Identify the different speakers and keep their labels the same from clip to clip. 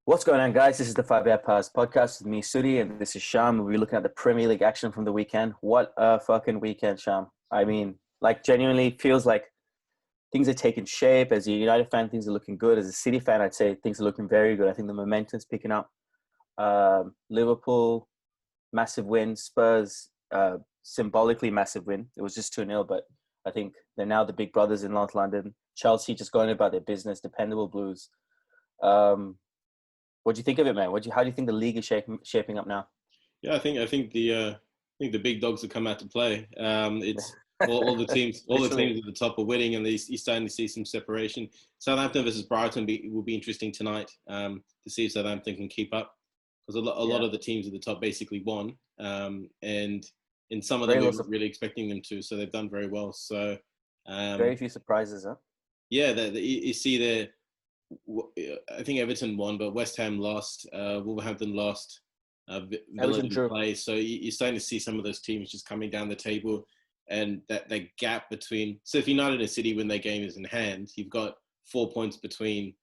Speaker 1: What's going on, guys? This is the 5 Pass podcast with me, Suddy, and this is Shyam. We'll be looking at the Premier League action from the weekend. What a fucking weekend, Shyam. I mean, like, genuinely feels like things are taking shape. As a United fan, things are looking good. As a City fan, I'd say things are looking very good. I think the momentum's picking up. Liverpool, massive win. Spurs, symbolically massive win. It was just 2-0, but I think they're now the big brothers in North London. Chelsea just going about their business, dependable Blues. What do you think of it, man? How do you think the league is shaping up now?
Speaker 2: Yeah, I think the big dogs have come out to play. It's all the teams at the top are winning, and you're starting to see some separation. Southampton versus Brighton will be interesting tonight to see if Southampton can keep up, because a lot of the teams at the top basically won, and in some of them we weren't really expecting them to, so they've done very well. So
Speaker 1: very few surprises, huh?
Speaker 2: Yeah, you see there. I think Everton won, but West Ham lost. Wolverhampton lost. Villa didn't play. So you're starting to see some of those teams just coming down the table, and that gap between. So if United and City win their game is in hand, you've got 4 points between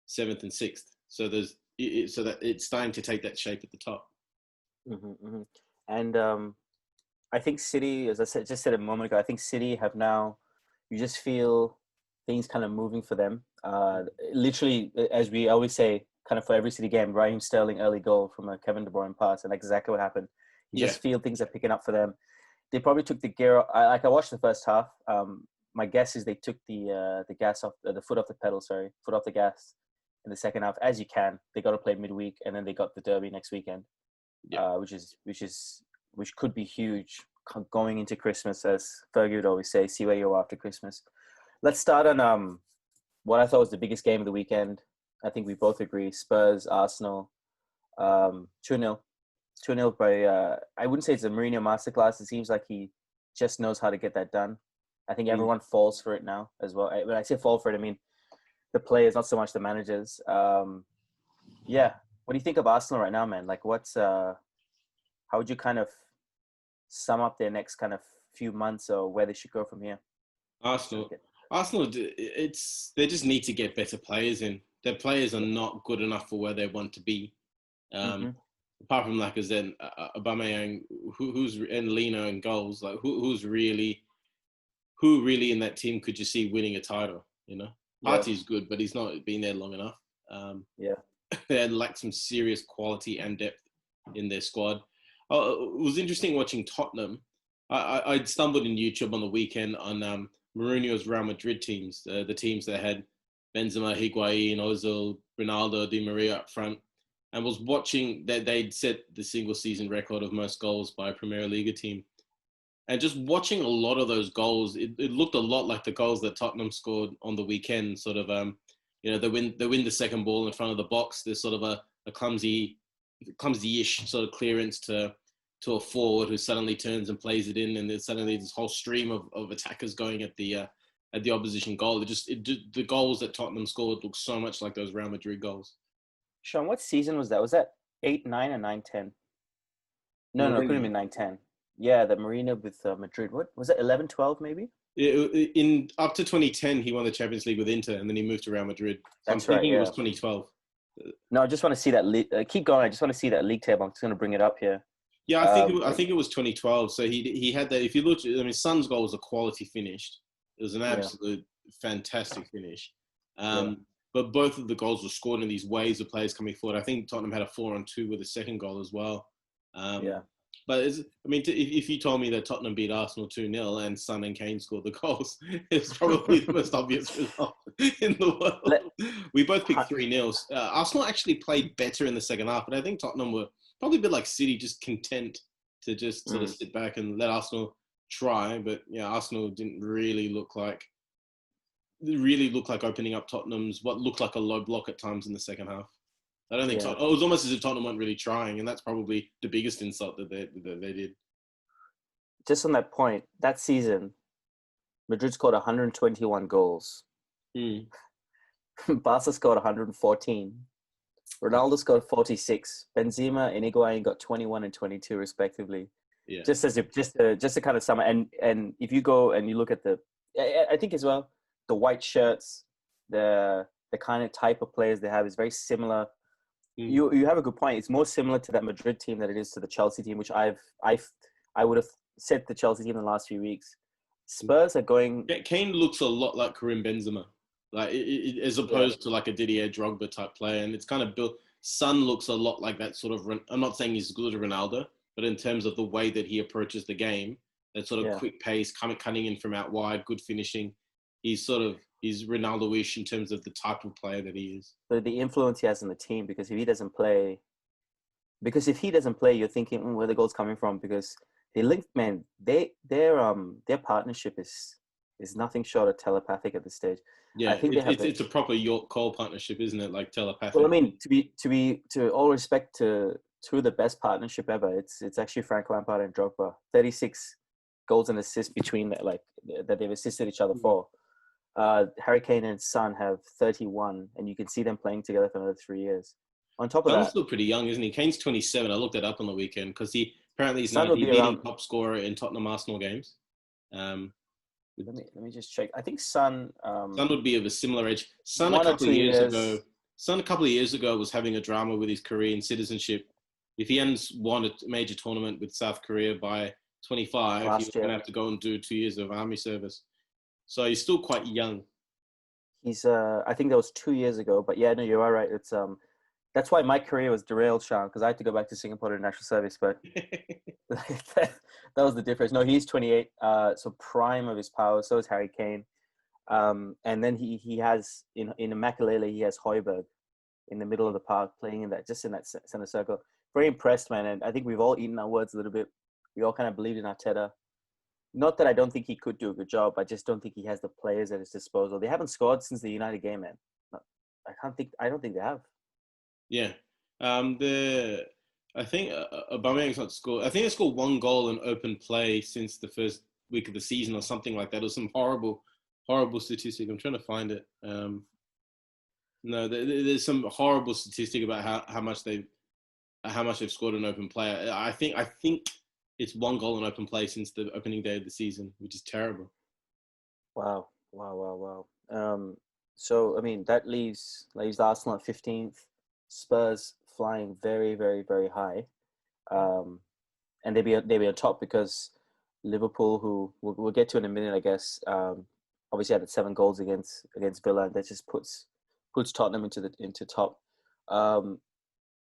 Speaker 2: 7th and 6th. So that it's starting to take that shape at the top.
Speaker 1: Mm-hmm, mm-hmm. And I think City, as I said a moment ago, I think City have now. You just feel things kind of moving for them. Literally, as we always say, kind of for every City game, Raheem Sterling early goal from a Kevin De Bruyne pass, and exactly what happened. You just feel things are picking up for them. They probably took the gear. I watched the first half. My guess is they took the gas off the foot off the pedal. Sorry, foot off the gas in the second half. As you can, they got to play midweek, and then they got the derby next weekend, which could be huge going into Christmas, as Fergie would always say. See where you are after Christmas. Let's start on what I thought was the biggest game of the weekend. I think we both agree. Spurs, Arsenal, 2-0. 2-0 by, I wouldn't say it's a Mourinho masterclass. It seems like he just knows how to get that done. I think everyone falls for it now as well. When I say fall for it, I mean the players, not so much the managers. What do you think of Arsenal right now, man? Like, how would you kind of sum up their next kind of few months, or where they should go from here?
Speaker 2: Arsenal, they just need to get better players in. Their players are not good enough for where they want to be. Apart from Lacazette, Aubameyang, and Leno in goals, like who really in that team could you see winning a title? You know, Partey's good, but he's not been there long enough. They lack some serious quality and depth in their squad. It was interesting watching Tottenham. I stumbled in YouTube on the weekend on Mourinho's Real Madrid teams, the teams that had Benzema, Higuain, Ozil, Ronaldo, Di Maria up front, and was watching that they'd set the single season record of most goals by a Premier League team. And just watching a lot of those goals, it looked a lot like the goals that Tottenham scored on the weekend. Sort of, they win the second ball in front of the box. There's sort of a clumsy-ish sort of clearance to a forward who suddenly turns and plays it in, and there's suddenly this whole stream of attackers going at the opposition goal. The goals that Tottenham scored look so much like those Real Madrid goals.
Speaker 1: Sean, what season was that? Was that 8-9 or 9-10? No, it couldn't have been 9-10. Yeah, the Mourinho with Madrid. What was it? 11-12 maybe?
Speaker 2: In up to 2010, he won the Champions League with Inter, and then he moved to Real Madrid. So I'm thinking it was 2012.
Speaker 1: No, I just want to see that. Keep going. I just want to see that league table. I'm just going to bring it up here.
Speaker 2: Yeah, I think it was 2012. So he had that. If you look, I mean, Son's goal was a quality finish. It was an absolute fantastic finish. But both of the goals were scored in these waves of players coming forward. I think Tottenham had a 4-on-2 with a second goal as well. But if you told me that Tottenham beat Arsenal 2-0 and Son and Kane scored the goals, it's probably the most obvious result in the world. We both picked 3-0. Arsenal actually played better in the second half, but I think Tottenham were probably a bit like City, just content to just sort of sit back and let Arsenal try. But yeah, Arsenal didn't really look like opening up Tottenham's what looked like a low block at times in the second half. I don't think it was almost as if Tottenham weren't really trying, and that's probably the biggest insult that they did.
Speaker 1: Just on that point, that season, Madrid scored 121 goals. Barca scored 114. Ronaldo scored 46. Benzema and Higuain got 21 and 22 respectively.
Speaker 2: Yeah.
Speaker 1: Just to kind of sum it, and if you go and you look at I think as well, the white shirts, the kind of type of players they have is very similar. You have a good point. It's more similar to that Madrid team than it is to the Chelsea team, which I would have said the Chelsea team in the last few weeks. Spurs are going.
Speaker 2: Kane looks a lot like Karim Benzema, as opposed to like a Didier Drogba type player, and it's kind of built. Son looks a lot like that sort of. I'm not saying he's as good as Ronaldo, but in terms of the way that he approaches the game, that sort of quick pace, cutting in from out wide, good finishing. He's Ronaldo-ish in terms of the type of player that he is.
Speaker 1: The influence he has in the team, because if he doesn't play, you're thinking, where the goal's coming from? Because they link, man. Their partnership is nothing short of telepathic at this stage.
Speaker 2: Yeah, I think it's a proper York Cole partnership, isn't it? Like telepathic.
Speaker 1: Well, I mean, to all respect to two of the best partnership ever, it's actually Frank Lampard and Drogba. 36 goals and assists between that they've assisted each other for. Harry Kane and Son have 31, and you can see them playing together for another 3 years. On top of that,
Speaker 2: Son's still pretty young, isn't he? Kane's 27. I looked that up on the weekend because he apparently is now the leading top scorer in Tottenham Arsenal games.
Speaker 1: Let me just check. I think Son
Speaker 2: would be of a similar age. Son a couple of years ago was having a drama with his Korean citizenship. If he hadn't won a major tournament with South Korea by 25, he was going to have to go and do 2 years of army service. So he's still quite young.
Speaker 1: He's I think that was 2 years ago, but yeah, no, you are right. It's that's why my career was derailed, Shyam, because I had to go back to Singapore to national service. But that was the difference. No, he's 28, so prime of his power. So is Harry Kane, and then he has in Makalele he has Højbjerg in the middle of the park playing in that center circle. Very impressed, man, and I think we've all eaten our words a little bit. We all kind of believed in Arteta. Not that I don't think he could do a good job. I just don't think he has the players at his disposal. They haven't scored since the United game, man. I don't think they have.
Speaker 2: Yeah. I think Aubameyang's not scored. I think they scored 1 goal in open play since the first week of the season or something like that. It was some horrible statistic. I'm trying to find it. No, there's some horrible statistic about how much they've scored in open play. I think it's 1 goal in open play since the opening day of the season, which is terrible.
Speaker 1: Wow. So I mean that leaves Arsenal at 15th. Spurs flying very, very, very high, and they'd be on top because Liverpool, who we'll get to in a minute, I guess, obviously had 7 goals against Villa, and that just puts Tottenham into top.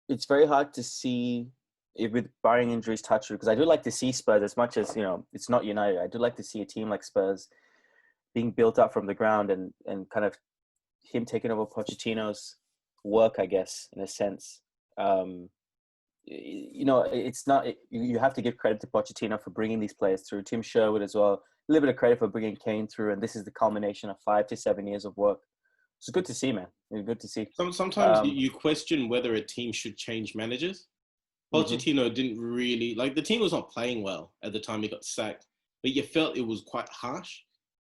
Speaker 1: It's very hard to see if, with barring injuries, touch because I do like to see Spurs as much as it's not United. I do like to see a team like Spurs being built up from the ground and kind of him taking over Pochettino's work, I guess, in a sense. It's not. You have to give credit to Pochettino for bringing these players through. Tim Sherwood as well. A little bit of credit for bringing Kane through, and this is the culmination of 5 to 7 years of work. It's good to see, man. It's good to see.
Speaker 2: Sometimes you question whether a team should change managers. Pochettino didn't really the team was not playing well at the time he got sacked, but you felt it was quite harsh.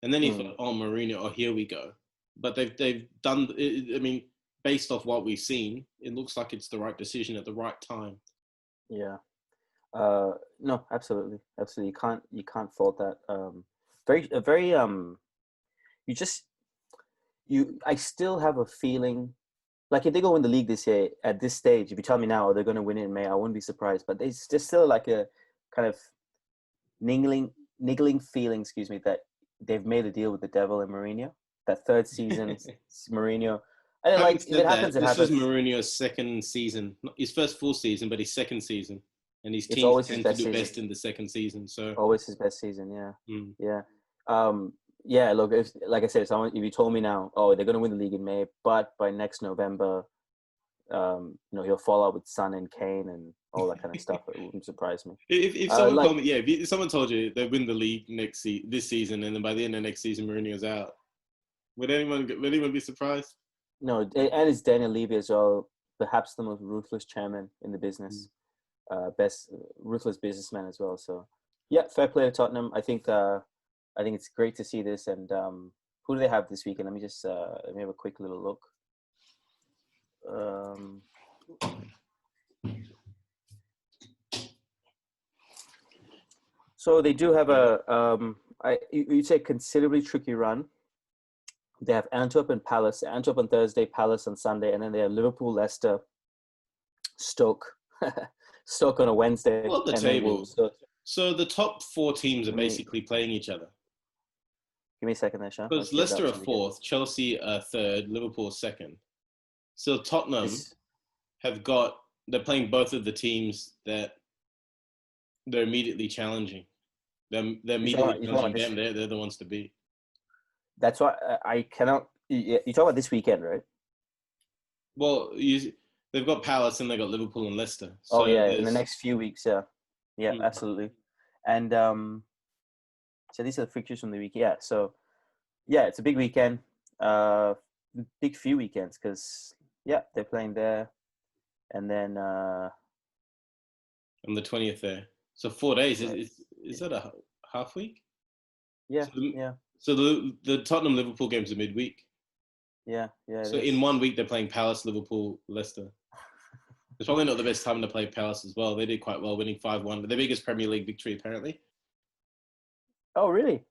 Speaker 2: And then he thought, "Oh, Mourinho, here we go." But they've done. I mean, based off what we've seen, it looks like it's the right decision at the right time.
Speaker 1: Yeah. No, absolutely. You can't fault that. I still have a feeling like if they go win the league this year at this stage, if you tell me now they're going to win it in May, I wouldn't be surprised. But there's just still like a kind of niggling feeling, that they've made a deal with the devil in Mourinho. That third season, Mourinho. And if it happens, it happens.
Speaker 2: This is Mourinho's second season, not his first full season, but his second season, and his team tend to do best in the second season. So
Speaker 1: always his best season, yeah. Yeah. Look, like I said, if you told me now, they're going to win the league in May, but by next November, he'll fall out with Son and Kane and all that kind of stuff. It wouldn't surprise me.
Speaker 2: If someone told me, if someone told you they win the league this season, and then by the end of next season Mourinho's out, would anyone be surprised?
Speaker 1: No, and it's Daniel Levy as well, perhaps the most ruthless chairman in the business, best ruthless businessman as well. So, yeah, fair play to Tottenham. I think it's great to see this. And who do they have this weekend? Let me just let me have a quick little look. So they do have you'd say considerably tricky run. They have Antwerp and Palace. Antwerp on Thursday, Palace on Sunday, and then they have Liverpool, Leicester, Stoke, Stoke on a Wednesday,
Speaker 2: Well, the
Speaker 1: and then
Speaker 2: table.
Speaker 1: Wolves.
Speaker 2: So the top 4 teams are
Speaker 1: Let me
Speaker 2: basically playing each other.
Speaker 1: give me a second there, Sean.
Speaker 2: Because Leicester are 4th, Chelsea are 3rd, Liverpool 2nd. So Tottenham they're playing both of the teams that they're immediately challenging. They're immediately challenging them. They're the ones to beat.
Speaker 1: That's why I cannot. You talk about this weekend, right?
Speaker 2: Well, they've got Palace and they've got Liverpool and Leicester.
Speaker 1: So in the next few weeks, absolutely. And so these are the fixtures from the week. Yeah, so it's a big weekend. Big few weekends because they're playing there, and then
Speaker 2: on the 20th there. So 4 days. Right. Is that a half week?
Speaker 1: Yeah,
Speaker 2: So the Tottenham Liverpool games are midweek.
Speaker 1: Yeah.
Speaker 2: So in 1 week they're playing Palace, Liverpool, Leicester. It's probably not the best time to play Palace as well. They did quite well, winning 5-1. Their biggest Premier League victory, apparently.
Speaker 1: Oh, really?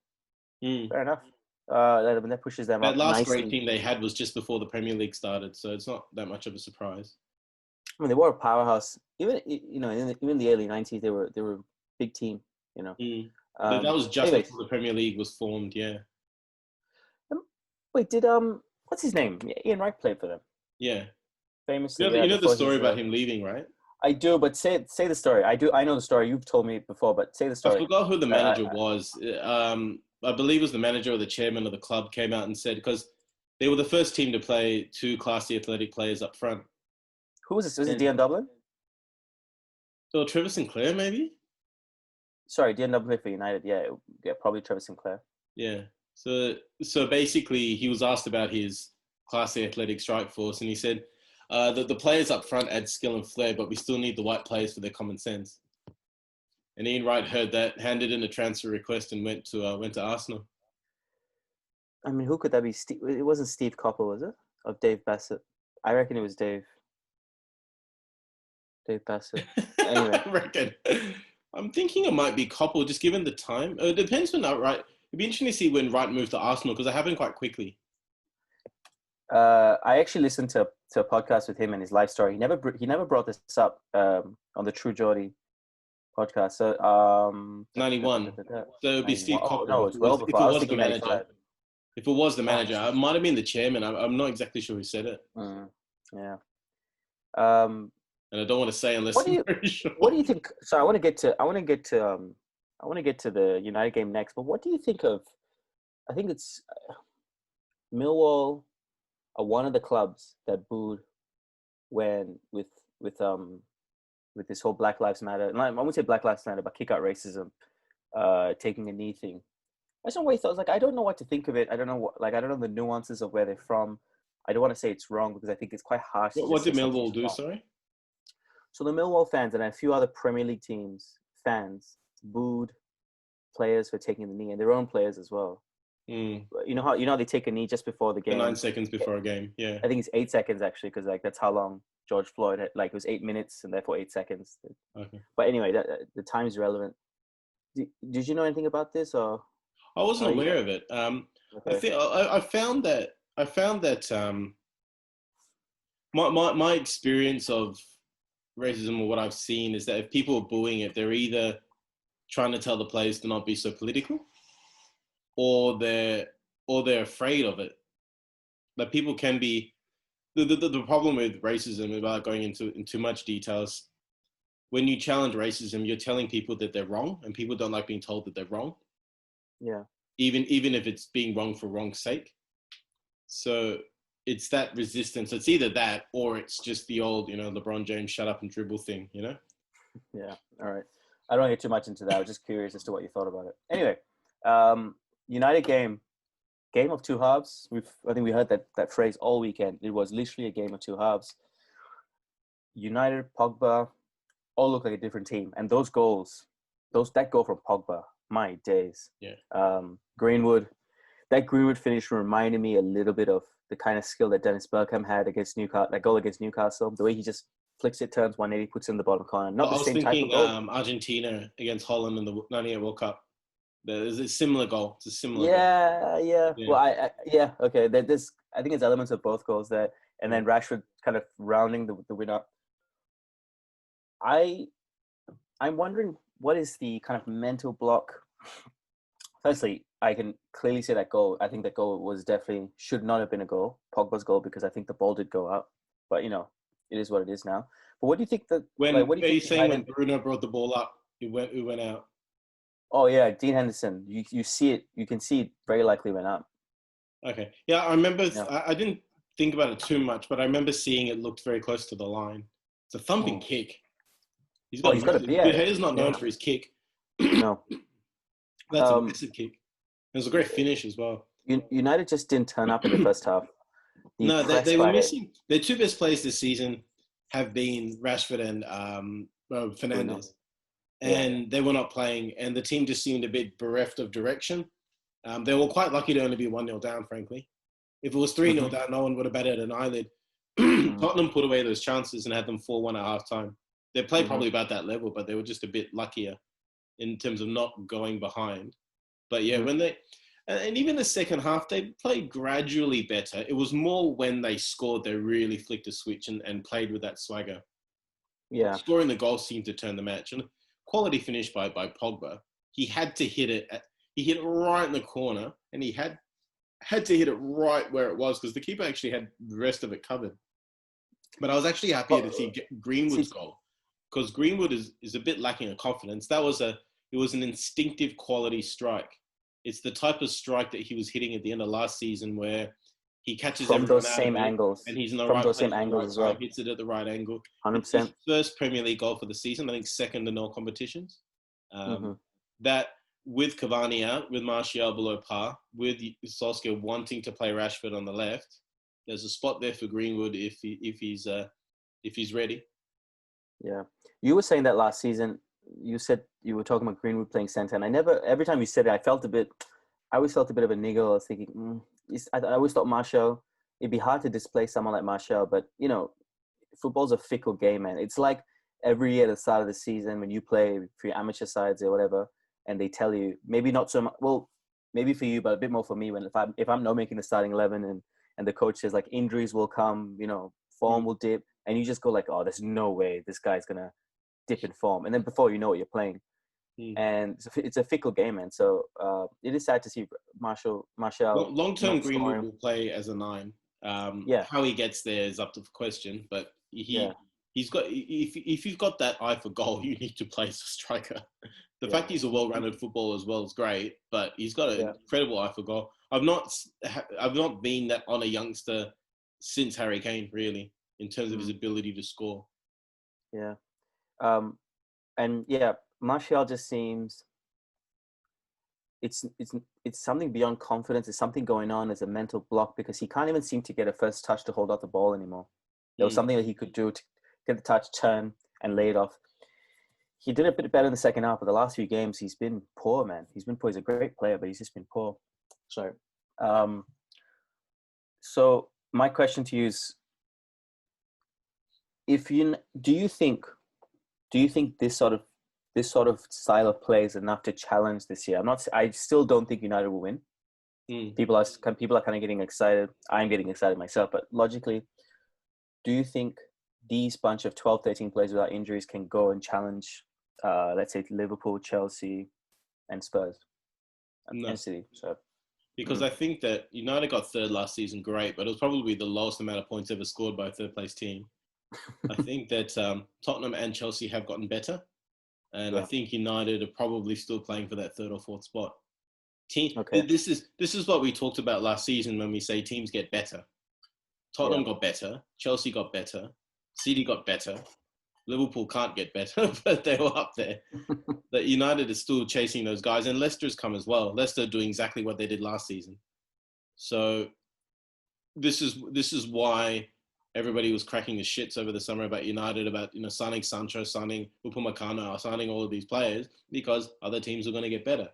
Speaker 1: Fair enough. That pushes them up.
Speaker 2: That last
Speaker 1: nicely.
Speaker 2: great team they had was just before the Premier League started, so it's not that much of a surprise.
Speaker 1: I mean, they were a powerhouse. Even in the early '90s, they were a big team.
Speaker 2: But that was just before the Premier League was formed. Yeah.
Speaker 1: Wait, did what's his name? Ian Wright played for them.
Speaker 2: Yeah.
Speaker 1: Famously.
Speaker 2: You know the story about him leaving, right?
Speaker 1: I do, but say the story. I know the story. You've told me before, but say the story.
Speaker 2: I forgot who the manager was. I believe it was the manager or the chairman of the club came out and said, because they were the first team to play 2 classy athletic players up front.
Speaker 1: Who was this? Was it Dion Dublin?
Speaker 2: So Trevor Sinclair, maybe?
Speaker 1: Sorry, Dion Dublin for United. Yeah, probably Trevor Sinclair.
Speaker 2: Yeah. So basically, he was asked about his classy athletic strike force, and he said that the players up front add skill and flair, but we still need the right players for their common sense. And Ian Wright heard that, handed in a transfer request, and went to Arsenal.
Speaker 1: I mean, who could that be? It wasn't Steve Coppell, was it? Or Dave Bassett? I reckon it was Dave Bassett. Anyway.
Speaker 2: I reckon. I'm thinking it might be Coppell, just given the time. It depends when Wright. It'd be interesting to see when Wright moved to Arsenal, because it happened quite quickly.
Speaker 1: I actually listened to a podcast with him and his life story. He never brought this up on the True Geordie podcast. So
Speaker 2: 91. So it would be Steve Coppell.
Speaker 1: No, it's well before. I was thinking 95.
Speaker 2: If it was the manager, it might have been the chairman. I'm not exactly sure who said it.
Speaker 1: Yeah.
Speaker 2: And I don't want to say unless I'm very sure.
Speaker 1: What do you think? So I want to get to the United game next. But what do you think of? I think it's Millwall are one of the clubs that booed when with this whole Black Lives Matter. And I won't say Black Lives Matter, but kick out racism, taking a knee thing. I just don't wait. I was like, I don't know what to think of it. I don't know I don't know the nuances of where they're from. I don't want to say it's wrong because I think it's quite harsh.
Speaker 2: What did Millwall do? Sorry.
Speaker 1: So the Millwall fans and a few other Premier League teams fans booed players for taking the knee, and their own players as well. You know how they take a knee just before the game.
Speaker 2: 9 seconds before a game. Yeah.
Speaker 1: I think it's 8 seconds actually, because that's how long George Floyd had. It was 8 minutes and therefore 8 seconds.
Speaker 2: Okay.
Speaker 1: But anyway, the time is relevant. Did you know anything about this or?
Speaker 2: I wasn't aware of it. Okay. I found that my experience of racism, or what I've seen, is that if people are booing it, they're either trying to tell the players to not be so political, or they're afraid of it. Like, people can be the problem with racism, without going into too much details. When you challenge racism, you're telling people that they're wrong, and people don't like being told that they're wrong.
Speaker 1: Yeah.
Speaker 2: Even if it's being wrong for wrong's sake. So it's that resistance. It's either that, or it's just the old, LeBron James shut up and dribble thing,
Speaker 1: Yeah. All right. I don't get too much into that. I was just curious as to what you thought about it. Anyway, United game of two halves. I think we heard that phrase all weekend. It was literally a game of two halves. United, Pogba, all look like a different team. And those goals, that goal from Pogba, my days.
Speaker 2: Yeah.
Speaker 1: Greenwood, that Greenwood finish reminded me a little bit of the kind of skill that Dennis Bergkamp had against Newcastle. That goal against Newcastle, the way he just flicks it, turns 180, puts it in the bottom corner. Not the same type of goal.
Speaker 2: Argentina against Holland in the '98 World Cup. There's a similar goal. It's a similar goal.
Speaker 1: Yeah.
Speaker 2: Yeah.
Speaker 1: Well, okay. There's, I think there's elements of both goals there, and then Rashford kind of rounding the win up. I'm wondering what is the kind of mental block. Firstly, I can clearly say that goal. I think that goal was definitely should not have been a goal, Pogba's goal, because I think the ball did go out. But it is what it is now. But what do you think that?
Speaker 2: When
Speaker 1: Like, what do you
Speaker 2: are you
Speaker 1: think
Speaker 2: saying
Speaker 1: United?
Speaker 2: when Bruno brought the ball up, it went out?
Speaker 1: Oh yeah, Dean Henderson. You see it. You can see it very likely went up.
Speaker 2: Okay. Yeah, I remember.
Speaker 1: Yeah.
Speaker 2: I didn't think about it too much, but I remember seeing it looked very close to the line. It's a thumping kick. He's got
Speaker 1: a
Speaker 2: De Gea's not known for his kick.
Speaker 1: No.
Speaker 2: That's a massive kick. It was a great finish as well.
Speaker 1: United just didn't turn up in the first half.
Speaker 2: No, they were missing. Their two best players this season have been Rashford and Fernandes. And they were not playing, and the team just seemed a bit bereft of direction. They were quite lucky to only be 1-0 down, frankly. If it was 3-0 down, no one would have batted an eyelid. Tottenham put away those chances and had them 4-1 at halftime. They played probably about that level, but they were just a bit luckier in terms of not going behind. But yeah, when they... And even the second half, they played gradually better. It was more when they scored, they really flicked a switch and played with that swagger.
Speaker 1: Yeah.
Speaker 2: Scoring the goal seemed to turn the match. And quality finish by Pogba. He had to hit it. He hit it right in the corner, and he had to hit it right where it was because the keeper actually had the rest of it covered. But I was actually happier to see Greenwood's goal because Greenwood is a bit lacking in confidence. It was an instinctive quality strike. It's the type of strike that he was hitting at the end of last season where he catches
Speaker 1: from
Speaker 2: everyone
Speaker 1: those
Speaker 2: out
Speaker 1: same
Speaker 2: of it,
Speaker 1: angles,
Speaker 2: and he's in the
Speaker 1: from
Speaker 2: right
Speaker 1: those
Speaker 2: place
Speaker 1: same
Speaker 2: at the
Speaker 1: angles
Speaker 2: right
Speaker 1: as well.
Speaker 2: time, hits it at the right angle.
Speaker 1: 100%.
Speaker 2: It's his first Premier League goal for the season. I think second in all competitions. That with Cavani out, with Martial below par, with Solskjaer wanting to play Rashford on the left, there's a spot there for Greenwood if he's ready.
Speaker 1: Yeah, you were saying that last season. You said you were talking about Greenwood playing centre, and every time you said it, I always felt a bit of a niggle. I was thinking, I always thought Martial, it'd be hard to displace someone like Martial, but football's a fickle game, man. It's like every year at the start of the season when you play for your amateur sides or whatever, and they tell you, maybe not so much, well, maybe for you, but a bit more for me, when if I'm not making the starting 11 and the coach says like injuries will come, form will dip, and you just go like, oh, there's no way this guy's gonna dip in form, and then before you know it, you're playing. And it's a fickle game, man. So it is sad to see Martial.
Speaker 2: Long-term, Greenwood will play as a 9. How he gets there is up to question, but he's got. If you've got that eye for goal, you need to play as a striker. The fact he's a well-rounded footballer as well is great, but he's got an incredible eye for goal. I've not been that on a youngster since Harry Kane, really, in terms of his ability to score.
Speaker 1: Yeah, and Martial just seems it's something beyond confidence. There's something going on as a mental block because he can't even seem to get a first touch to hold out the ball anymore. There was something that he could do to get the touch, turn, and lay it off. He did a bit better in the second half, but the last few games he's been poor, man. He's been poor. He's a great player, but he's just been poor. Sorry. So my question to you is, do you think this sort of style of play is enough to challenge this year? I still don't think United will win. People are kind of getting excited. I'm getting excited myself, but logically, do you think these bunch of 12, 13 players without injuries can go and challenge, let's say, Liverpool, Chelsea, and Spurs? And City. So,
Speaker 2: because I think that United got third last season, great, but it was probably the lowest amount of points ever scored by a third-place team. I think that Tottenham and Chelsea have gotten better, and I think United are probably still playing for that third or fourth spot. This is what we talked about last season when we say teams get better. Tottenham got better, Chelsea got better, City got better, Liverpool can't get better, but they were up there. That United is still chasing those guys, and Leicester's come as well. Leicester doing exactly what they did last season. So this is why everybody was cracking the shits over the summer about United, about signing Sancho, signing Upamecano, signing all of these players because other teams are going to get better.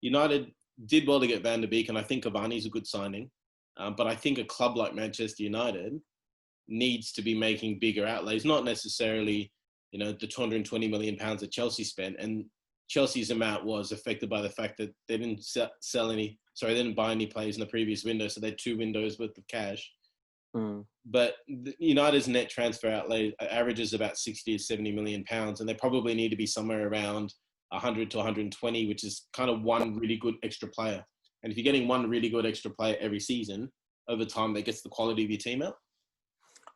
Speaker 2: United did well to get Van der Beek, and I think Cavani's a good signing. But I think a club like Manchester United needs to be making bigger outlays, not necessarily, the 220 million pounds that Chelsea spent. And Chelsea's amount was affected by the fact that they didn't they didn't buy any players in the previous window, so they had 2 windows worth of cash. But United's net transfer outlay averages about 60 to 70 million pounds, and they probably need to be somewhere around 100 to 120, which is kind of one really good extra player. And if you're getting one really good extra player every season, over time, that gets the quality of your team out.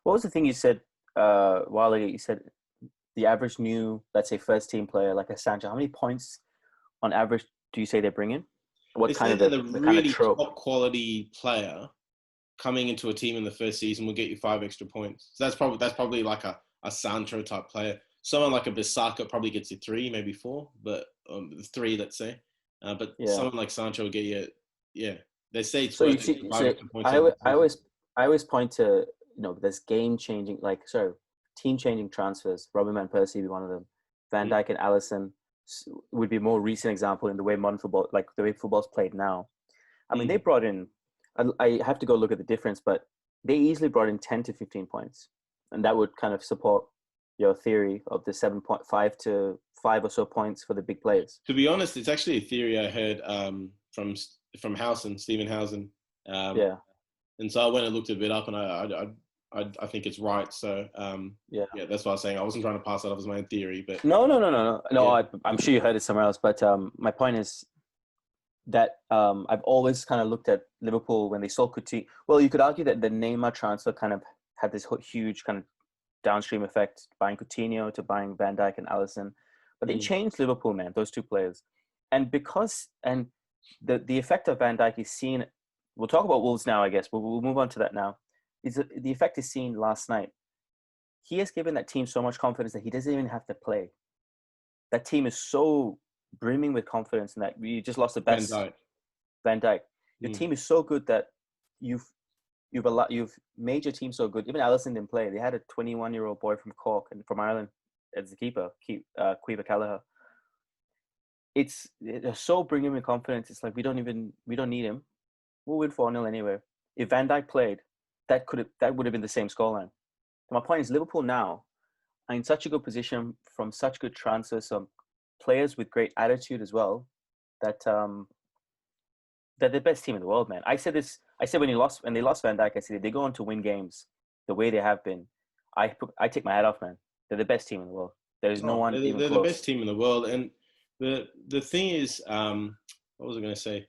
Speaker 1: What was the thing you said a while ago? You said the average new, let's say, first team player like a Sancho, how many points on average do you say they bring in? What kind of
Speaker 2: the really top quality player coming into a team in the first season will get you 5 extra points. So that's probably like a Sancho type player. Someone like a Bissaka probably gets you 3, maybe 4, but 3, let's say. But someone like Sancho will get you, they say it's worth 5 extra points.
Speaker 1: I always point to, there's team-changing transfers. Robin Van Persie would be one of them. Van Dijk and Alisson would be a more recent example in the way modern football, like the way football's played now. I mean, they brought in, I have to go look at the difference, but they easily brought in 10 to 15 points. And that would kind of support your theory of the 7.5 to 5 or so points for the big players.
Speaker 2: To be honest, it's actually a theory I heard from Stephen Housen. And so I went and looked a bit up, and I think it's right. So that's why I was saying I wasn't trying to pass that off as my own theory, but
Speaker 1: no. I'm sure you heard it somewhere else. But my point is that I've always kind of looked at Liverpool when they sold Coutinho. Well, you could argue that the Neymar transfer kind of had this huge kind of downstream effect, buying Coutinho to buying Van Dijk and Alisson. But they changed Liverpool, man, those 2 players. And the effect of Van Dijk is seen. We'll talk about Wolves now, I guess. We'll move on to that now. The effect is seen last night. He has given that team so much confidence that he doesn't even have to play. That team is so brimming with confidence, and that you just lost the best. Van Dijk. Your team is so good that you've made your team so good. Even Alisson didn't play. They had a 21-year-old boy from Cork and from Ireland as the keeper, Caoimhe Callagher. They're so bringing with confidence. It's like we don't need him. We'll win 4-0 anyway. If Van Dijk played, that would have been the same scoreline. My point is, Liverpool now are in such a good position from such good transfers, some players with great attitude as well, that they're the best team in the world, man. I said when they lost Van Dijk, I said if they go on to win games the way they have been, I take my hat off, man. They're the best team in the world. There is no one even close.
Speaker 2: They're the best team in the world, and the thing is, what was I going to say?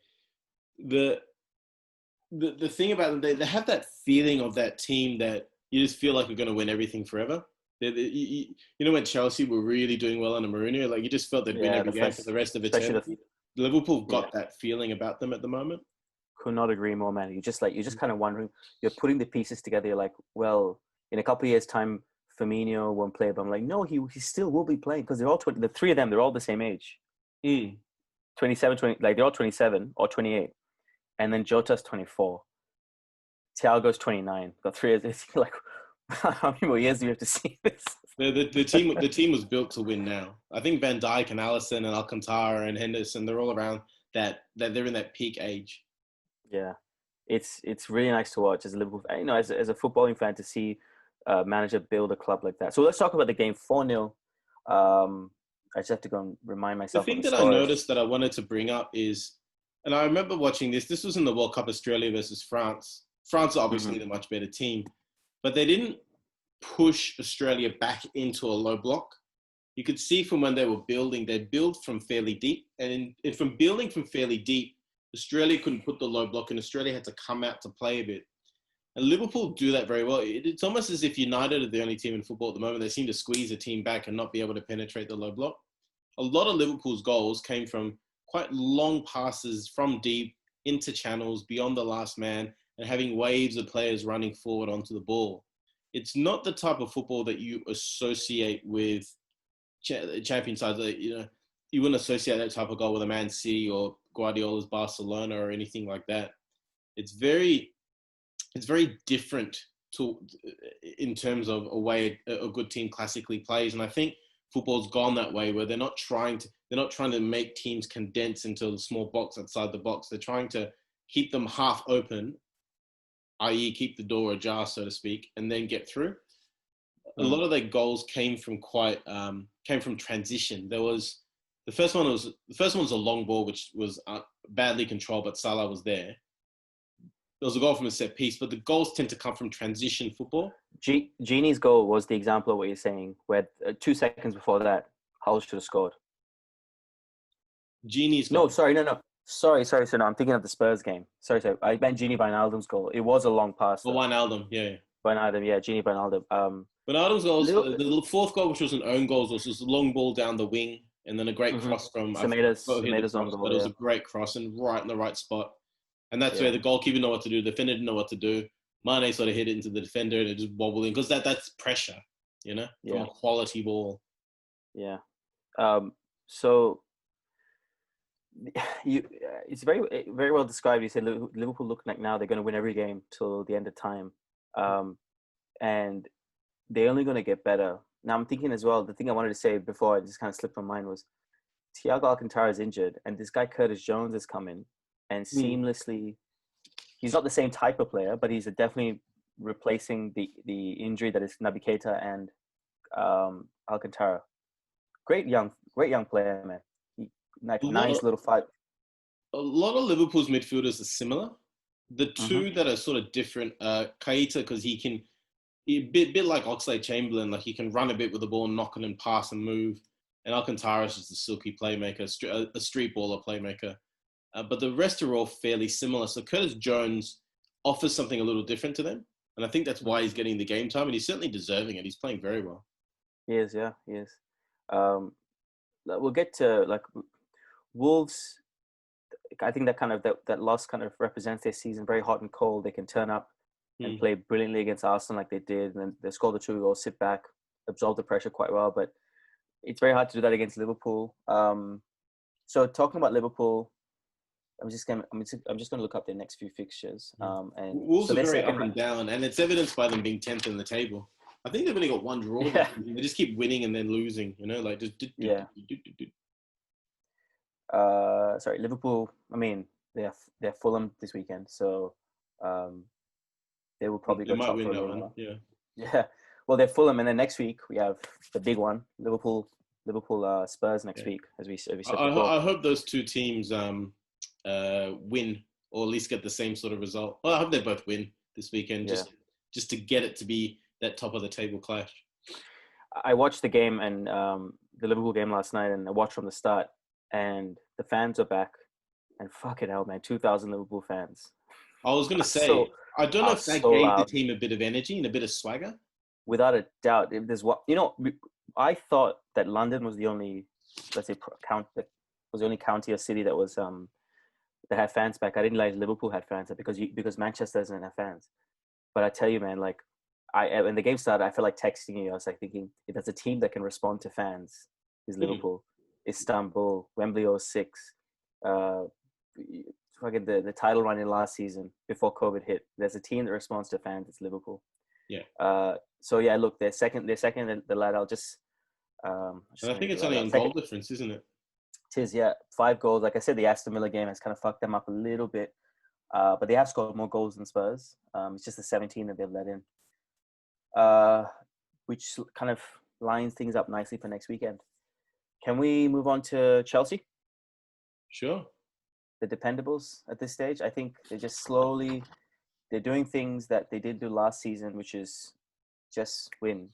Speaker 2: The thing about them, they have that feeling of that team that you just feel like you're going to win everything forever. You know when Chelsea were really doing well under Mourinho, like you just felt they'd win every game for the rest of eternity. Liverpool got that feeling about them at the moment.
Speaker 1: Could not agree more, man. You're just kind of wondering. You're putting the pieces together. You're like, well, in a couple of years' time, Firmino won't play. But I'm like, no, he still will be playing because they're all the 3 of them. They're all the same age. 27, 20, like they're all 27 or 28. And then Jota's 24. Thiago's 29. Got 3 years. It's like, how many more years do we have to see this?
Speaker 2: The team was built to win now. I think Van Dijk and Alisson and Alcantara and Henderson, they're all around that they're in that peak age.
Speaker 1: Yeah. It's really nice to watch as a Liverpool, as a footballing fan, to see a manager build a club like that. So let's talk about the game. 4-0. I just have to go and remind myself.
Speaker 2: The thing that I noticed that I wanted to bring up is, and I remember watching this was in the World Cup, Australia versus France. France are obviously the much better team, but they didn't push Australia back into a low block. You could see from when they were building, they built from fairly deep. And from building from fairly deep, Australia couldn't put the low block, and Australia had to come out to play a bit. And Liverpool do that very well. It's almost as if United are the only team in football at the moment. They seem to squeeze a team back and not be able to penetrate the low block. A lot of Liverpool's goals came from quite long passes from deep into channels beyond the last man and having waves of players running forward onto the ball. It's not the type of football that you associate with champion sides. You wouldn't associate that type of goal with a Man City or Guardiola's Barcelona or anything like that. It's very different in terms of a way a good team classically plays. And I think football's gone that way, where they're not trying to make teams condense into a small box outside the box. They're trying to keep them half open, i.e. keep the door ajar, so to speak, and then get through. A lot of their goals came from transition. There was The first one was a long ball, which was badly controlled, but Salah was there. There was a goal from a set piece, but the goals tend to come from transition football.
Speaker 1: Genie's goal was the example of what you're saying, where 2 seconds before that, Hull should have scored.
Speaker 2: Genie's goal.
Speaker 1: No, sorry, no. Sorry. So no, I'm thinking of the Spurs game. Sorry. I meant Genie Wijnaldum's goal. It was a long pass.
Speaker 2: Oh, Wijnaldum, yeah.
Speaker 1: Wijnaldum, yeah, Genie Wijnaldum.
Speaker 2: Wijnaldum's goal, the fourth goal, which was an own goal, was just a long ball down the wing, and then a great cross from
Speaker 1: Semedo's own goal.
Speaker 2: But it was a great cross and right in the right spot. And that's where the goalkeeper know what to do, the defender didn't know what to do. Mane sort of hit it into the defender and it just wobbled in because that's pressure, from a quality ball.
Speaker 1: Yeah. So it's very, very well described. You said Liverpool look like now they're going to win every game till the end of time, and they're only going to get better. Now I'm thinking as well. The thing I wanted to say before I just kind of slipped my mind was Thiago Alcantara is injured, and this guy Curtis Jones has come in and seamlessly. He's not the same type of player, but he's definitely replacing the injury that is Naby Keita and Alcantara. Great young player, man. Nice little fight.
Speaker 2: A lot of Liverpool's midfielders are similar. The two that are sort of different, Keita, because he can, a bit like Oxlade-Chamberlain, like he can run a bit with the ball, knock it and pass and move. And Alcantara is just a silky playmaker, a street baller playmaker. But the rest are all fairly similar. So Curtis Jones offers something a little different to them. And I think that's why he's getting the game time. And he's certainly deserving it. He's playing very well.
Speaker 1: He is. We'll get to Wolves. I think that loss kind of represents their season, very hot and cold. They can turn up and play brilliantly against Arsenal like they did. And then they score the 2 goals, sit back, absorb the pressure quite well. But it's very hard to do that against Liverpool. So talking about Liverpool, I'm just going to look up their next few fixtures. And
Speaker 2: Wolves are very up and down, and it's evidenced by them being 10th in the table. I think they've only got 1 draw. Yeah. They just keep winning and then losing.
Speaker 1: Sorry, Liverpool. I mean, they're Fulham this weekend, so they will probably go top for a little while. Yeah. Well, they're Fulham, and then next week we have the big one, Liverpool Spurs next week, as we said before.
Speaker 2: I hope those 2 teams win, or at least get the same sort of result. Well, I hope they both win this weekend, just to get it to be that top of the table clash.
Speaker 1: I watched the game and the Liverpool game last night, and I watched from the start, and the fans are back, and fucking hell, man, 2,000 Liverpool fans.
Speaker 2: I was going to say, I don't know if that gave the team a bit of energy and a bit of swagger.
Speaker 1: Without a doubt, I thought that London was the only, let's say, was the only county or city that was that had fans back. I didn't realize Liverpool had fans because Manchester doesn't have fans. But I tell you, man, when the game started, I felt like texting you. I was thinking, if there's a team that can respond to fans, is Liverpool. Istanbul, Wembley 06, the title run in last season before COVID hit. There's a team that responds to fans. It's Liverpool.
Speaker 2: Yeah.
Speaker 1: So yeah, look, they're second in the ladder. I'll just.
Speaker 2: I think it's only in goal difference, isn't it?
Speaker 1: It is, yeah. 5 goals. Like I said, the Aston Villa game has kind of fucked them up a little bit, but they have scored more goals than Spurs. It's just the 17 that they've let in, which kind of lines things up nicely for next weekend. Can we move on to Chelsea?
Speaker 2: Sure.
Speaker 1: The dependables at this stage. I think they're just they're doing things that they did do last season, which is just win,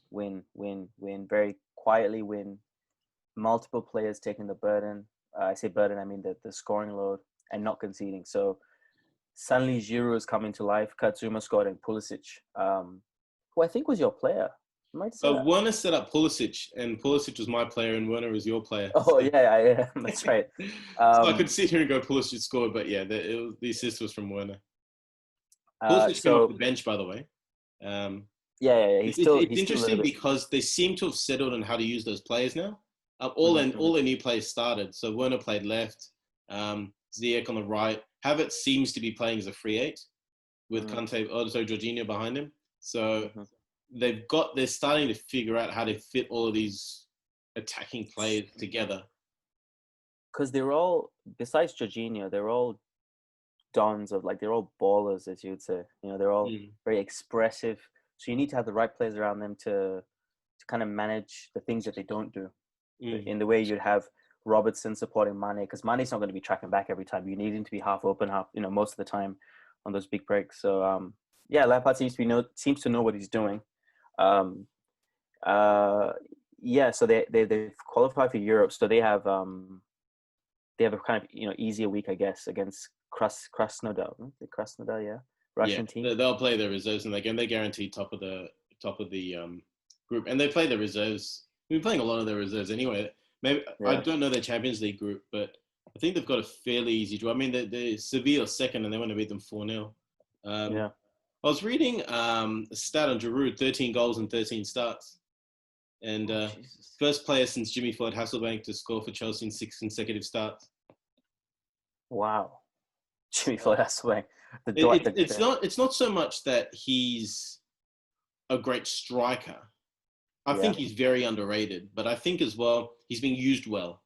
Speaker 1: very quietly win. Multiple players taking the burden. I say burden, I mean the scoring load and not conceding. So suddenly Giroud has come into life. Kurtzuma scored and Pulisic, who I think was your player.
Speaker 2: Werner set up Pulisic, and Pulisic was my player, and Werner is your player.
Speaker 1: Oh, yeah, that's right.
Speaker 2: So I could sit here and go Pulisic scored, but yeah, the assist was from Werner. Pulisic came off the bench, by the way.
Speaker 1: It's
Speaker 2: interesting because they seem to have settled on how to use those players now. All their new players started. So Werner played left, Ziyech on the right. Havertz seems to be playing as a free 8 with Jorginho behind him. So they're starting to figure out how to fit all of these attacking players together.
Speaker 1: Because they're all, besides Jorginho, they're all dons of they're all ballers, as you would say. They're all very expressive. So you need to have the right players around them to kind of manage the things that they don't do in the way you'd have Robertson supporting Mane, because Mane's not going to be tracking back every time. You need him to be half open, most of the time on those big breaks. So Lampard seems to know what he's doing. So they've qualified for Europe, so they have a kind of easier week, I guess, against Krasnodar. Krasnodar, yeah, Russian team.
Speaker 2: They'll play their reserves in that game. They're guaranteed top of the group, and they play the reserves. We've been playing a lot of their reserves anyway. Maybe I don't know their Champions League group, but I think they've got a fairly easy draw. I mean, they're Seville second, and they want to beat them 4-0. I was reading a stat on Giroud: 13 goals and 13 starts, and first player since Jimmy Floyd Hasselbank to score for Chelsea in 6 consecutive starts.
Speaker 1: Wow, Jimmy Floyd Hasselbank.
Speaker 2: It's not so much that he's a great striker. I think he's very underrated, but I think as well he's being used well.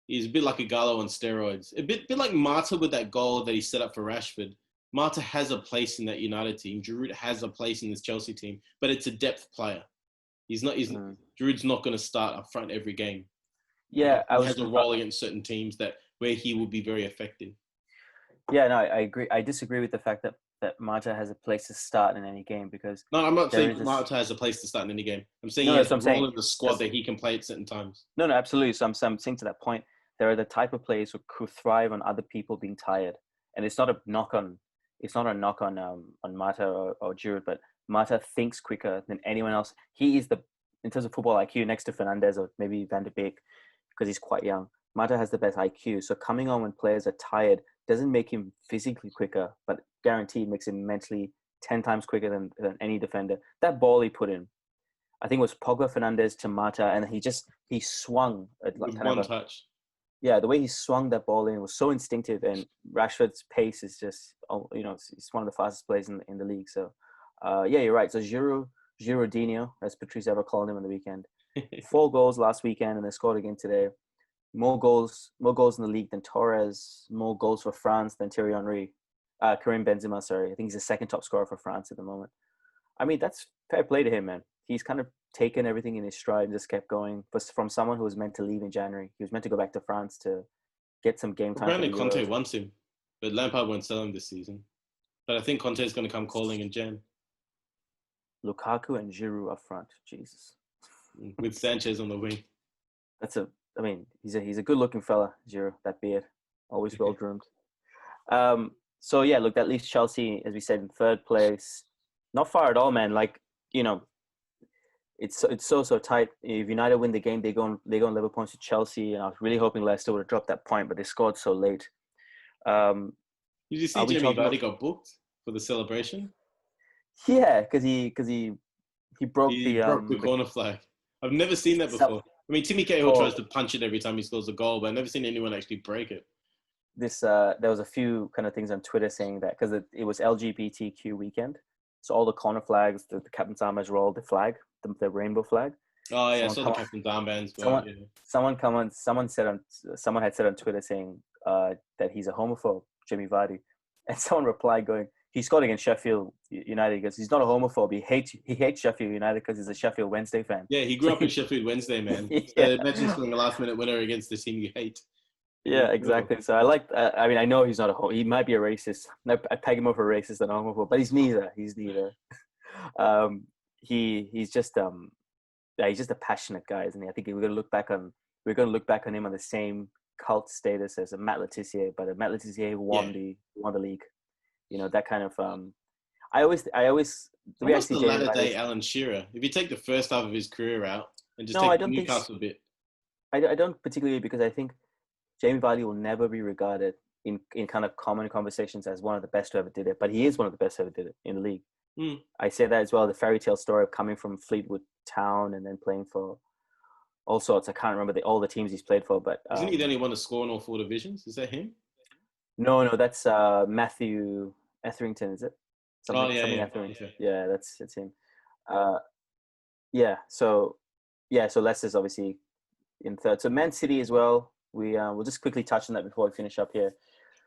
Speaker 2: He's a bit like a Gallo on steroids. A bit like Marta with that goal that he set up for Rashford. Marta has a place in that United team. Giroud has a place in this Chelsea team, but it's a depth player. Giroud's not going to start up front every game.
Speaker 1: Yeah,
Speaker 2: he has a role against certain teams where he will be very effective.
Speaker 1: Yeah, no, I agree. I disagree with the fact that Marta has a place to start in any game, because
Speaker 2: no, I'm not saying Marta has a place to start in any game. I'm saying he has a role in the squad that he can play at certain times.
Speaker 1: No, absolutely. So I'm saying to that point, there are the type of players who thrive on other people being tired, and it's not a knock on Marta or Giroud, but Marta thinks quicker than anyone else. He is in terms of football IQ, next to Fernandes or maybe Van de Beek, because he's quite young. Marta has the best IQ. So coming on when players are tired doesn't make him physically quicker, but guaranteed makes him mentally 10 times quicker than any defender. That ball he put in, I think it was Pogba, Fernandes to Marta, and he swung at
Speaker 2: with one touch.
Speaker 1: Yeah, the way he swung that ball in was so instinctive, and Rashford's pace is just, it's one of the fastest players in the league. So, you're right. So Giroudinho, as Patrice ever called him on the weekend, 4 goals last weekend, and they scored again today. More goals in the league than Torres. More goals for France than Thierry Henry. Karim Benzema, sorry. I think he's the second top scorer for France at the moment. I mean, that's fair play to him, man. He's kind of taken everything in his stride and just kept going. But from someone who was meant to leave in January, he was meant to go back to France to get some game time.
Speaker 2: Apparently Conte wants him, but Lampard won't sell him this season. But I think Conte is going to come calling in Jan.
Speaker 1: Lukaku and Giroud up front. Jesus.
Speaker 2: With Sanchez on the wing.
Speaker 1: He's a good-looking fella, Giroud. That beard, always well-groomed. That leaves Chelsea, as we said, in third place. Not far at all, man. It's so tight. If United win the game, they go on level points to Chelsea, and I was really hoping Leicester would have dropped that point, but they scored so late.
Speaker 2: Did you see Jamie Vardy got booked for the celebration?
Speaker 1: Yeah, because he broke the
Speaker 2: corner flag. I've never seen that before. I mean, Timmy Cahill tries to punch it every time he scores a goal, but I've never seen anyone actually break it.
Speaker 1: There was a few kind of things on Twitter saying that, because it was LGBTQ weekend, so all the corner flags, the captain's armband rolled, the flag, the rainbow flag.
Speaker 2: Oh yeah, I saw the captain's armbands.
Speaker 1: Someone had said on Twitter saying that he's a homophobe, Jamie Vardy, and someone replied going, he scored against Sheffield United. He goes, he's not a homophobe. He hates Sheffield United because he's a Sheffield Wednesday fan.
Speaker 2: Yeah, he grew up in Sheffield Wednesday, man. So imagine scoring a last-minute winner against the team you hate.
Speaker 1: Yeah, exactly. So I know he's not he might be a racist. I peg him over racist than homophobe, but he's neither. He's just a passionate guy, isn't he? I think we're gonna look back on him on the same cult status as a Matt Letizia, but a Matt Letizia won the league. That kind of I always the
Speaker 2: What's the latter day Alan Shearer? If you take the first half of his career out and just take the Newcastle bit.
Speaker 1: I don't particularly, because I think Jamie Vardy will never be regarded in kind of common conversations as one of the best who ever did it, but he is one of the best who ever did it in the league. I say that as well, the fairy tale story of coming from Fleetwood Town and then playing for all sorts. I can't remember all the teams he's played for, but
Speaker 2: isn't he the only one to score in all 4 divisions? Is that him?
Speaker 1: No, that's Matthew Etherington, is it? Etherington. Yeah, that's him. So Leicester's obviously in third. So Man City as well. We'll just quickly touch on that before we finish up here.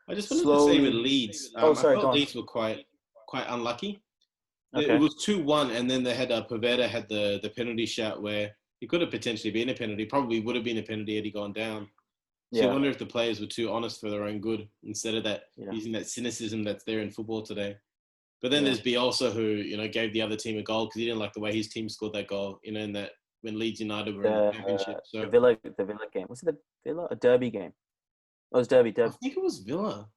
Speaker 2: I just wanted to say with Leeds. I thought Leeds were quite unlucky. Okay. It was 2-1, and then they had Pavetta had the penalty shot where it could have potentially been a penalty. Probably would have been a penalty had he gone down. So you
Speaker 1: Yeah.
Speaker 2: wonder if the players were too honest for their own good instead of that
Speaker 1: Yeah.
Speaker 2: using that cynicism that's there in football today. But then
Speaker 1: Yeah.
Speaker 2: there's Bielsa who, gave the other team a goal because he didn't like the way his team scored that goal, in that when Leeds United were in the championship.
Speaker 1: The
Speaker 2: So
Speaker 1: Villa game. Was it the Villa? A Derby game? Oh, it was Derby.
Speaker 2: I think it was Villa.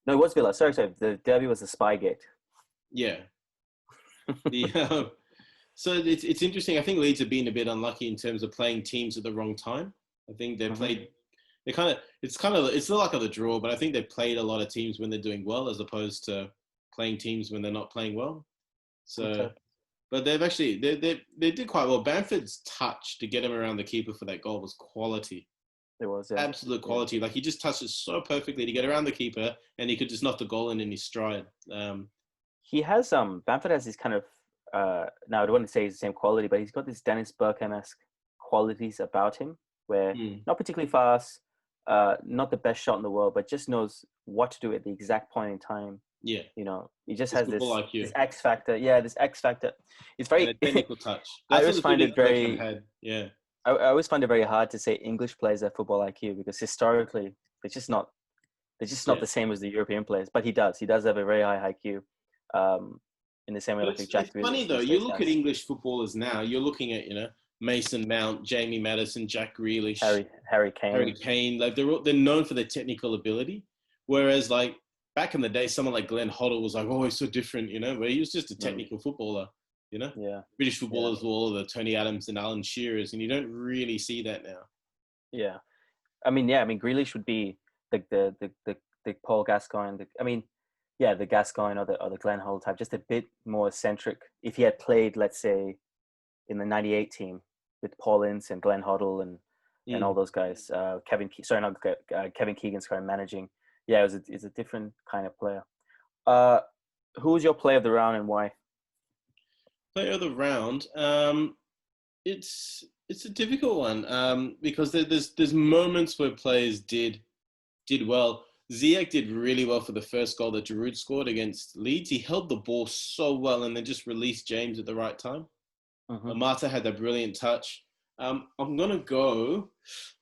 Speaker 1: No, it was Villa. Sorry. The Derby was the Spygate.
Speaker 2: Yeah. So it's interesting. I think Leeds have been a bit unlucky in terms of playing teams at the wrong time. I think they played. It's not like the draw, but I think they played a lot of teams when they're doing well as opposed to playing teams when they're not playing well. So,
Speaker 1: Okay.
Speaker 2: but they've actually they did quite well. Bamford's touch to get him around the keeper for that goal was quality.
Speaker 1: It was
Speaker 2: Absolute quality. Like he just touched it so perfectly to get around the keeper, and he could just knock the goal in his stride.
Speaker 1: He has Bamford has this kind of now I don't want to say he's the same quality, but he's got this Dennis Bergkamp-esque qualities about him, where not particularly fast, not the best shot in the world, but just knows what to do at the exact point in time.
Speaker 2: Yeah,
Speaker 1: he just has this
Speaker 2: IQ.
Speaker 1: this X factor. Yeah, this X factor. It's very
Speaker 2: and a technical touch.
Speaker 1: I always find it very.
Speaker 2: Yeah.
Speaker 1: I always find it very hard to say English players have football IQ because historically they're just not the same as the European players. But he does have a very high IQ. In the same way,
Speaker 2: It's funny though. You look at English footballers now. You're looking at Mason Mount, Jamie Maddison, Jack Grealish,
Speaker 1: Harry Kane.
Speaker 2: Like they're known for their technical ability. Whereas like back in the day, someone like Glenn Hoddle was like, oh, he's so different, where he was just a technical footballer.
Speaker 1: Yeah.
Speaker 2: British footballers were all of the Tony Adams and Alan Shearers, and you don't really see that now.
Speaker 1: Yeah, I mean, Grealish would be the Paul Gascoigne. The Gascoigne or the Glenn Hoddle type, just a bit more eccentric. If he had played, let's say, in the '98 team with Paul Ince and Glenn Hoddle and all those guys, Kevin Keegan's kind of managing. Yeah, it's a different kind of player. Who's your player of the round and why?
Speaker 2: Player of the round, it's a difficult one because there's moments where players did well. Ziyech did really well for the first goal that Giroud scored against Leeds. He held the ball so well and then just released James at the right time. Mata had that brilliant touch. I'm going to go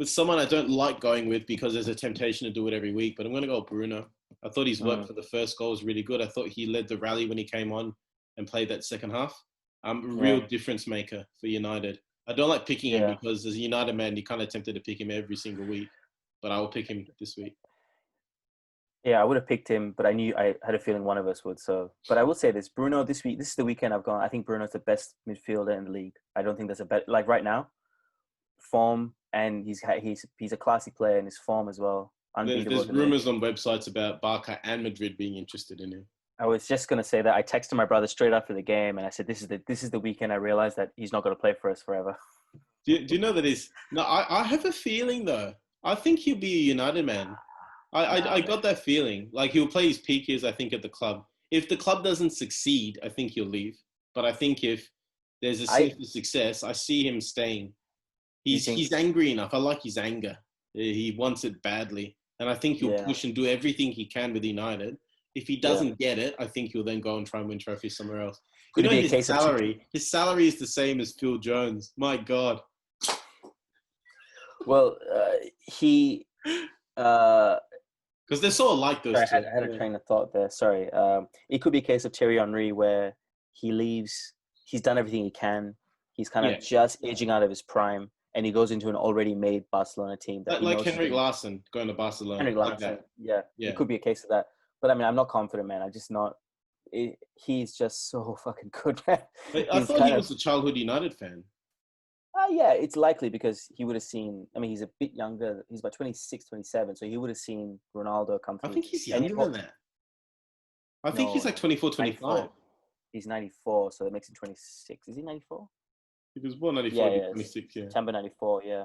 Speaker 2: with someone I don't like going with because there's a temptation to do it every week, but I'm going to go with Bruno. I thought his work for the first goal was really good. I thought he led the rally when he came on and played that second half. Real difference maker for United. I don't like picking him because as a United man, you're kind of tempted to pick him every single week, but I will pick him this week.
Speaker 1: Yeah, I would have picked him, but I had a feeling one of us would. So, but I will say this: Bruno this week. This is the weekend I've gone. I think Bruno's the best midfielder in the league. I don't think there's a better like right now. Form and he's a classy player in his form as well.
Speaker 2: There's rumors on websites about Barca and Madrid being interested in him.
Speaker 1: I was just gonna say that I texted my brother straight after the game, and I said, "This is the weekend." I realized that he's not going to play for us forever.
Speaker 2: Do you know that he's? No, I have a feeling though. I think he'll be a United man. I got that feeling. Like he'll play his peak years, I think, at the club. If the club doesn't succeed, I think he'll leave. But I think if there's a sniff of success, I see him staying. He's angry enough. I like his anger. He wants it badly, and I think he'll push and do everything he can with United. If he doesn't get it, I think he'll then go and try and win trophies somewhere else. His salary is the same as Phil Jones. My God.
Speaker 1: Well, he.
Speaker 2: Because they're sort of like those two.
Speaker 1: I had a train of thought there. Sorry. It could be a case of Thierry Henry where he leaves. He's done everything he can. He's kind of just edging out of his prime, and he goes into an already made Barcelona team.
Speaker 2: Like Henrik Larsson going to Barcelona.
Speaker 1: Henrik Larsson, yeah. It could be a case of that. But I mean, I'm not confident, man. I'm just not. He's just so fucking good, man.
Speaker 2: I thought he was a childhood United fan.
Speaker 1: Yeah, it's likely because he would have seen. I mean, he's a bit younger. He's about 26, 27, so he would have seen Ronaldo come through.
Speaker 2: I think he's younger than that. I think he's like 24, 25.
Speaker 1: 94. He's 94, so that makes him 26. Is he 94?
Speaker 2: He was born 94, 26,
Speaker 1: September 94, yeah.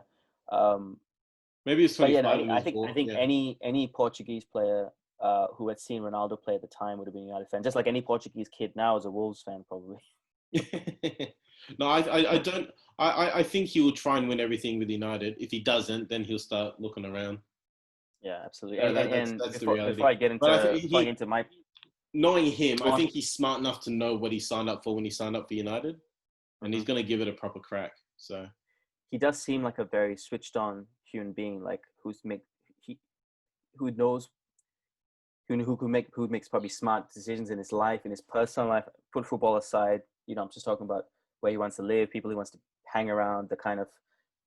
Speaker 2: Maybe it's 25.
Speaker 1: But yeah, I think any Portuguese player who had seen Ronaldo play at the time would have been a United fan. Just like any Portuguese kid now is a Wolves fan, probably.
Speaker 2: No, I don't. I think he will try and win everything with United. If he doesn't, then he'll start looking around.
Speaker 1: Yeah, absolutely.
Speaker 2: That's the reality.
Speaker 1: Before I get into my...
Speaker 2: Knowing him, I think he's smart enough to know what he signed up for when he signed up for United. And he's going to give it a proper crack. So
Speaker 1: he does seem like a very switched on human being, like who knows who makes probably smart decisions in his life, in his personal life. Put football aside, I'm just talking about where he wants to live, people he wants to hang around, the kind of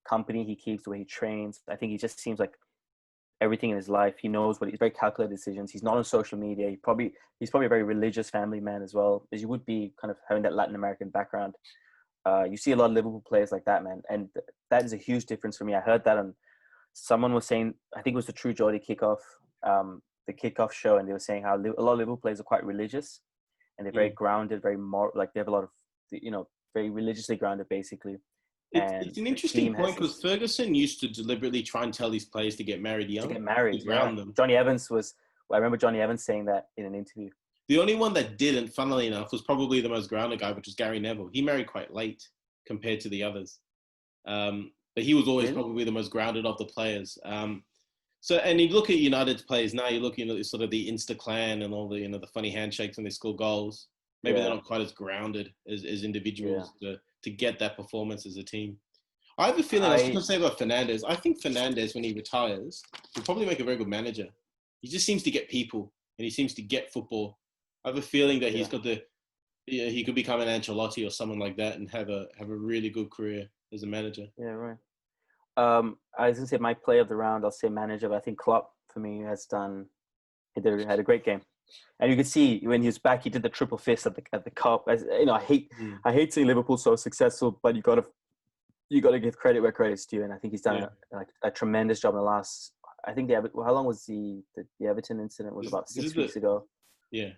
Speaker 1: company he keeps, the way he trains. I think he just seems like everything in his life. He knows he's very calculated decisions. He's not on social media. He's probably a very religious family man as well, as you would be kind of having that Latin American background. You see a lot of Liverpool players like that, man. And that is a huge difference for me. I heard that on someone was saying, I think it was the True Geordie kickoff, the kickoff show. And they were saying how a lot of Liverpool players are quite religious and they're very grounded, very moral, like they have a lot of, very religiously grounded basically.
Speaker 2: It's an interesting point because Ferguson used to deliberately try and tell his players to get married young.
Speaker 1: To get married,
Speaker 2: to ground them.
Speaker 1: Johnny Evans I remember Johnny Evans saying that in an interview.
Speaker 2: The only one that didn't, funnily enough, was probably the most grounded guy, which was Gary Neville. He married quite late compared to the others. But he was always probably the most grounded of the players. And you look at United's players now, you're looking at sort of the Insta clan and all the, the funny handshakes when they score goals. Maybe they're not quite as grounded as individuals to get that performance as a team. I have a feeling, I was going to say about Fernandes, I think Fernandes, when he retires, will probably make a very good manager. He just seems to get people and he seems to get football. I have a feeling that he's got he could become an Ancelotti or someone like that and have a really good career as a manager.
Speaker 1: Yeah, right. I was going to say my play of the round, I'll say manager, but I think Klopp for me had a great game. And you could see when he was back, he did the triple fist at the cup. As I hate seeing Liverpool so successful, but you got to give credit where credit's due. And I think he's done a tremendous job in the last. I think how long was the Everton incident? Was about 6 weeks ago.
Speaker 2: Yeah.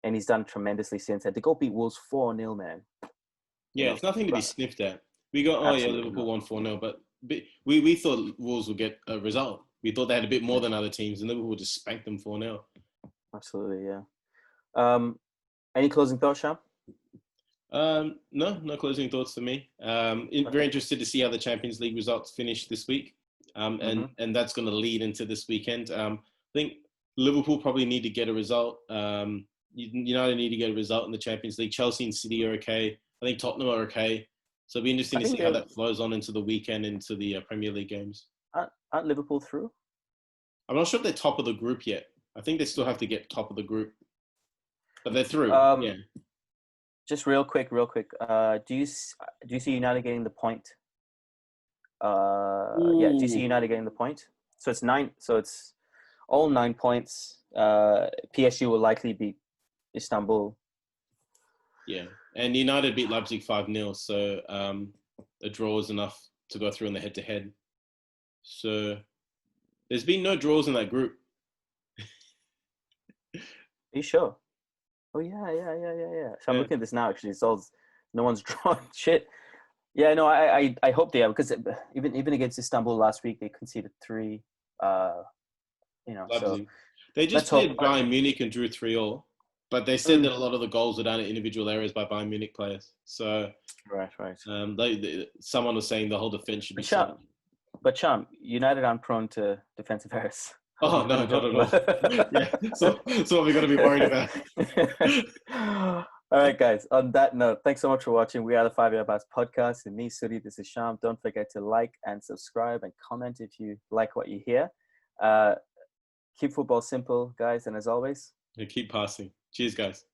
Speaker 1: And he's done tremendously since. And to go beat Wolves 4-0, man.
Speaker 2: Yeah, it's nothing to be sniffed at. We got Liverpool won 4-0, but we thought Wolves would get a result. We thought they had a bit more than other teams, and Liverpool just spanked them 4-0.
Speaker 1: Absolutely, yeah. Any closing thoughts, Shyam?
Speaker 2: No closing thoughts for me. Very interested to see how the Champions League results finish this week, and that's going to lead into this weekend. I think Liverpool probably need to get a result. United need to get a result in the Champions League. Chelsea and City are okay. I think Tottenham are okay. So it'll be interesting to see how that flows on into the weekend, into the Premier League games.
Speaker 1: Aren't Liverpool through?
Speaker 2: I'm not sure if they're top of the group yet. I think they still have to get top of the group. But they're through,
Speaker 1: Just real quick. Do you see United getting the point? Do you see United getting the point? So it's 9. So it's all 9 points. PSG will likely beat Istanbul.
Speaker 2: Yeah, and United beat Leipzig 5-0. So a draw is enough to go through in the head-to-head. So there's been no draws in that group.
Speaker 1: Are you sure? Oh yeah. So I'm looking at this now. Actually, it's all no one's drawn shit. Yeah, no, I hope they are, because even against Istanbul last week they conceded 3. So
Speaker 2: they just played Bayern Munich and drew 3-3. But they said that a lot of the goals were done in individual areas by Bayern Munich players. So
Speaker 1: right.
Speaker 2: Someone was saying the whole defense should be.
Speaker 1: But Shyam, United aren't prone to defensive errors.
Speaker 2: Oh, no, not at all. Yeah, so what we got to be worried
Speaker 1: about. All right, guys. On that note, thanks so much for watching. We are the 5 Year Bats podcast. And me, Suddy, this is Shyam. Don't forget to like and subscribe and comment if you like what you hear. Keep football simple, guys. And as always,
Speaker 2: keep passing. Cheers, guys.